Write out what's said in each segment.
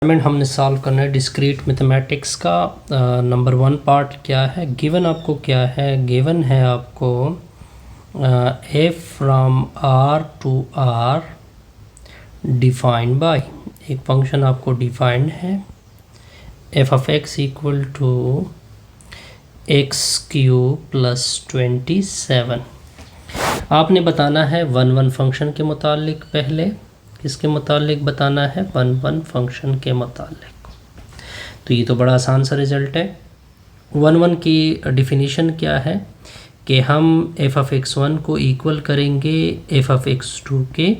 हमने सॉल्व करना है डिस्क्रीट मैथमेटिक्स का नंबर 1 पार्ट क्या है। गिवन आपको क्या है, गिवन है आपको F from R to R defined by, एक फंक्शन आपको डिफाइंड है F of X equal to X cube plus 27। आपने बताना है 1 फंक्शन के मुतालिक, पहले किसके मुतालिक बताना है, 1 फंक्शन के मुतालिक। तो ये तो बड़ा आसान सा रिज़ल्ट है। 1 की डिफिनीशन क्या है कि हम एफ ऑफ एक्स 1 को इक्वल करेंगे एफ ऑफ एक्स 2 के।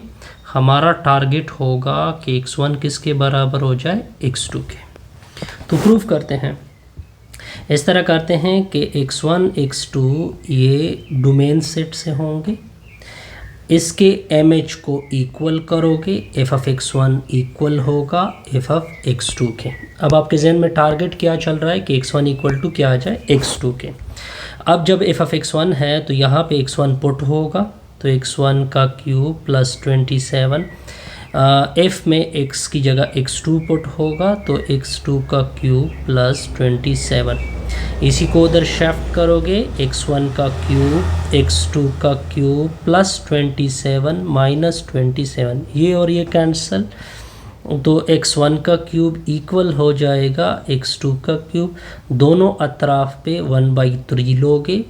हमारा टारगेट होगा कि x1 किसके बराबर हो जाए, x2 के। तो प्रूफ करते हैं, इस तरह करते हैं कि x1 x2 ये डोमेन सेट से होंगे, इसके एम एच को इक्वल करोगे, एफ ऑफ x1 इक्वल होगा एफ ऑफ x2 के। अब आपके जहन में टारगेट क्या चल रहा है कि x1 इक्वल टू क्या आ जाए, x2 के। अब जब एफ ऑफ x1 है तो यहाँ पे x1 पुट होगा, तो x1 का क्यूब प्लस 27, एफ में x की जगह x2 पुट होगा तो x2 का क्यूब प्लस 27। इसी को उधर शिफ्ट करोगे, x1 का क्यूब x2 का क्यूब प्लस 27 माइनस 27, ये और ये कैंसल, तो x1 का क्यूब इक्वल हो जाएगा x2 का क्यूब। दोनों अतराफ पे 1/3 लोगे,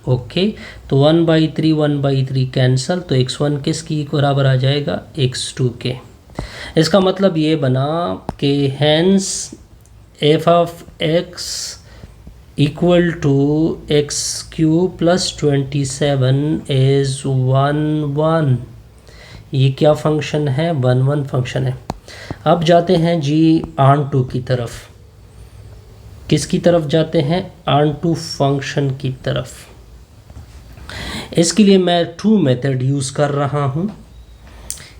ओके। तो 1/3 कैंसल, तो x1 किसकी बराबर आ जाएगा, x2 के। इसका मतलब ये बना कि hence F of X equal to X cube plus 27 is 1 ये क्या फंक्शन है, 1 फंक्शन है। अब जाते हैं जी ऑन टू की तरफ, किसकी तरफ जाते हैं, ऑन टू फंक्शन की तरफ। इसके लिए मैं 2 मेथड यूज़ कर रहा हूँ।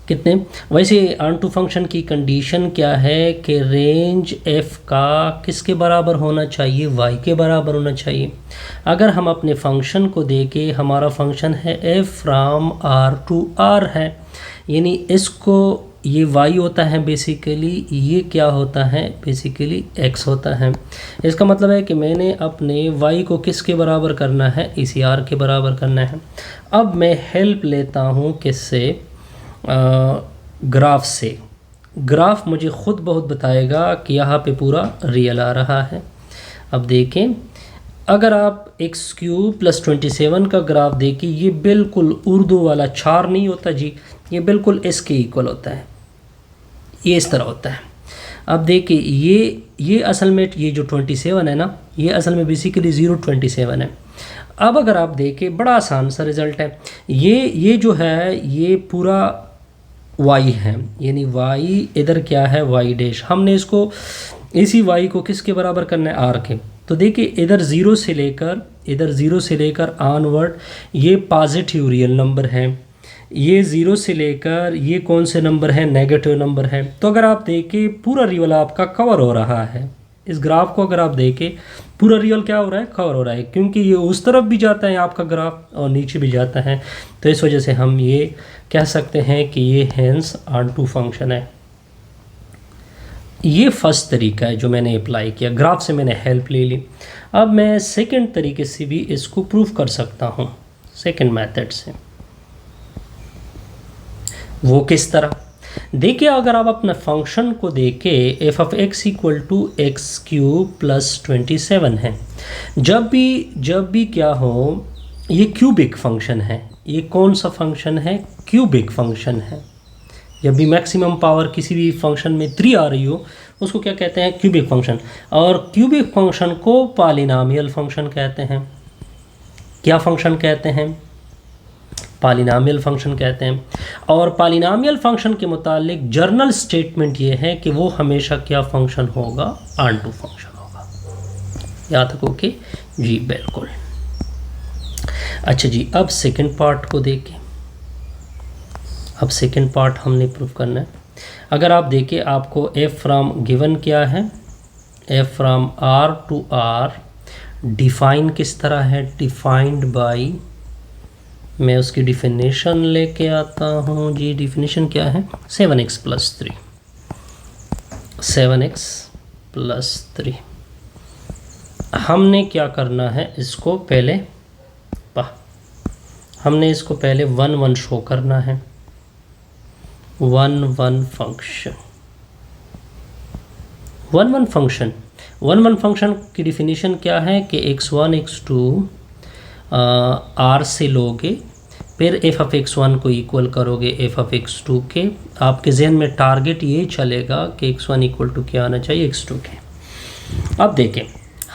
कितने, वैसे ऑन टू फंक्शन की कंडीशन क्या है कि रेंज एफ का किसके बराबर होना चाहिए, वाई के बराबर होना चाहिए। अगर हम अपने फंक्शन को देखें, हमारा फंक्शन है F from R to R है, यानी इसको ये y होता है बेसिकली, ये क्या होता है बेसिकली x होता है। इसका मतलब है कि मैंने अपने y को किसके बराबर करना है, इसी r के बराबर करना है। अब मैं हेल्प लेता हूँ किससे, ग्राफ से। ग्राफ मुझे ख़ुद बहुत बताएगा कि यहाँ पे पूरा रियल आ रहा है। अब देखें, अगर आप एक्स क्यूब प्लस 27 का ग्राफ देखें, ये बिल्कुल उर्दू वाला 4 नहीं होता जी, ये बिल्कुल इसके इक्वल होता है, ये इस तरह होता है। अब देखिए ये असल में ये जो 27 है ना, ये असल में बेसिकली 0.27 है। अब अगर आप देखें, बड़ा आसान सा रिज़ल्ट है। ये जो है ये पूरा y है, यानी y इधर क्या है, y डैश। हमने इसको इसी y को किसके बराबर करना है, r के। तो देखिए इधर 0 से लेकर ऑनवर्ड ये पॉजिटिव रियल नंबर है, ये 0 से लेकर ये कौन से नंबर है, नेगेटिव नंबर है। तो अगर आप देखें पूरा रियल आपका कवर हो रहा है। इस ग्राफ को अगर आप देखें, पूरा रियल क्या हो रहा है, कवर हो रहा है, क्योंकि ये उस तरफ भी जाता है आपका ग्राफ और नीचे भी जाता है। तो इस वजह से हम ये कह सकते हैं कि ये हैंस ऑन टू फंक्शन है। ये फर्स्ट तरीका है जो मैंने अप्लाई किया, ग्राफ से मैंने हेल्प ले ली। अब मैं सेकंड तरीके से भी इसको प्रूफ कर सकता हूँ, सेकंड मेथड से। वो किस तरह, देखिए अगर आप अपने फंक्शन को देखें, F of X equal to X cube plus 27 है। जब भी क्या हो, ये क्यूबिक फंक्शन है। ये कौन सा फंक्शन है, क्यूबिक फंक्शन है। जब भी मैक्सिमम पावर किसी भी फंक्शन में 3 आ रही हो, उसको क्या कहते हैं, क्यूबिक फंक्शन। और क्यूबिक फंक्शन को पॉलिनॉमियल फंक्शन कहते हैं। क्या फंक्शन कहते हैं, पॉलिनॉमियल फंक्शन कहते हैं। और पॉलिनॉमियल फंक्शन के मुतालिक जर्नल स्टेटमेंट ये है कि वो हमेशा क्या फंक्शन होगा, ऑन टू फंक्शन होगा। याद रखो कि जी बिल्कुल। अच्छा जी, अब सेकंड पार्ट को देखें। अब सेकंड पार्ट हमने प्रूफ करना है। अगर आप देखें, आपको एफ फ्रॉम गिवन क्या है, F from R to R define किस तरह है, डिफाइंड बाई, मैं उसकी डिफिनेशन लेके आता हूँ जी। डिफिनेशन क्या है, 7x + 3। 7x plus 3। हमने क्या करना है, इसको पहले हमने इसको पहले 1 1 शो करना है। 1 1 फंक्शन 1 1 फंक्शन 1 1 फंक्शन की डिफिनीशन क्या है कि x1 x2 r से लोगे, फिर f ऑफ x1 को इक्वल करोगे f ऑफ x2 के। आपके जहन में टारगेट ये चलेगा कि x1 इक्वल टू क्या आना चाहिए, x2 के। अब देखें,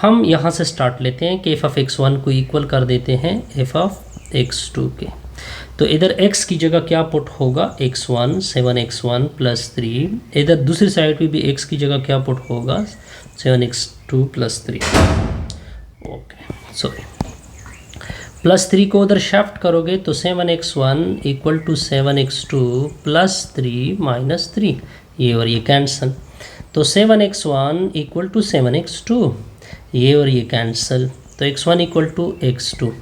हम यहाँ से स्टार्ट लेते हैं कि f ऑफ x1 को इक्वल कर देते हैं f ऑफ x2 के। तो इधर x की जगह क्या पुट होगा, x1 7x1 प्लस 3। इधर दूसरी साइड पे भी x की जगह क्या पुट होगा, 7x2 plus 3। Okay sorry, plus 3 को उधर शिफ्ट करोगे तो 7x1 equal to 7x2 plus 3 minus 3, ये और ये कैंसल। तो 7x1 इक्वल टू 7x2, ये और ये कैंसल। तो x1 equal to x2,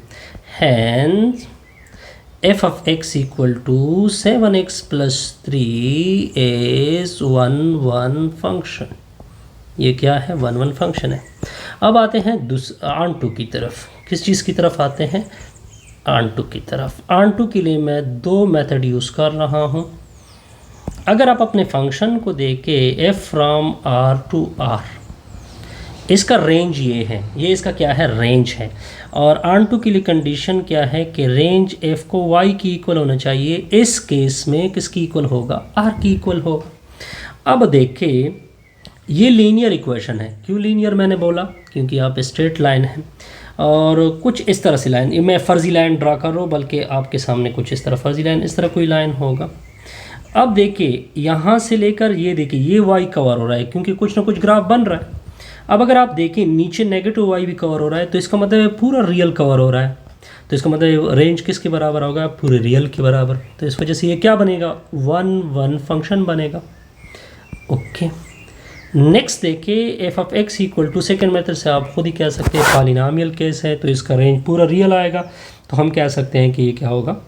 hence f of x equal to 7x plus 3 is 1 1 function। ये क्या है, 1 1 फंक्शन है। अब आते हैं onto की तरफ। किस चीज़ की तरफ आते हैं, onto की तरफ। onto के लिए मैं 2 मेथड यूज़ कर रहा हूँ। अगर आप अपने फंक्शन को देखें f from r to r, इसका रेंज ये है, ये इसका क्या है, रेंज है। और onto के लिए कंडीशन क्या है कि रेंज f को y की इक्वल होना चाहिए। इस केस में किसकी इक्वल होगा, r की इक्वल होगा। अब देखिए, ये लीनियर इक्वेशन है। क्यों लीनियर मैंने बोला, क्योंकि आप स्ट्रेट लाइन है और कुछ इस तरह से लाइन, ये मैं फ़र्ज़ी लाइन ड्रा कर रहा हूँ, बल्कि आपके सामने कुछ इस तरह फ़र्ज़ी लाइन, इस तरह कोई लाइन होगा। अब देखिए, यहाँ से लेकर ये देखिए, ये y कवर हो रहा है क्योंकि कुछ ना कुछ ग्राफ बन रहा है। अब अगर आप देखें नीचे नेगेटिव y भी कवर हो रहा है, तो इसका मतलब पूरा रियल कवर हो रहा है। तो इसका मतलब रेंज किसके बराबर होगा, पूरे रियल के बराबर। तो इस वजह से ये क्या बनेगा, 1 1 फंक्शन बनेगा। ओके, नेक्स्ट देखिए, f of x equal to, second method से आप खुद ही कह सकते हैं पॉलिनॉमियल केस है, तो इसका रेंज पूरा रियल आएगा। तो हम कह सकते हैं कि ये क्या होगा,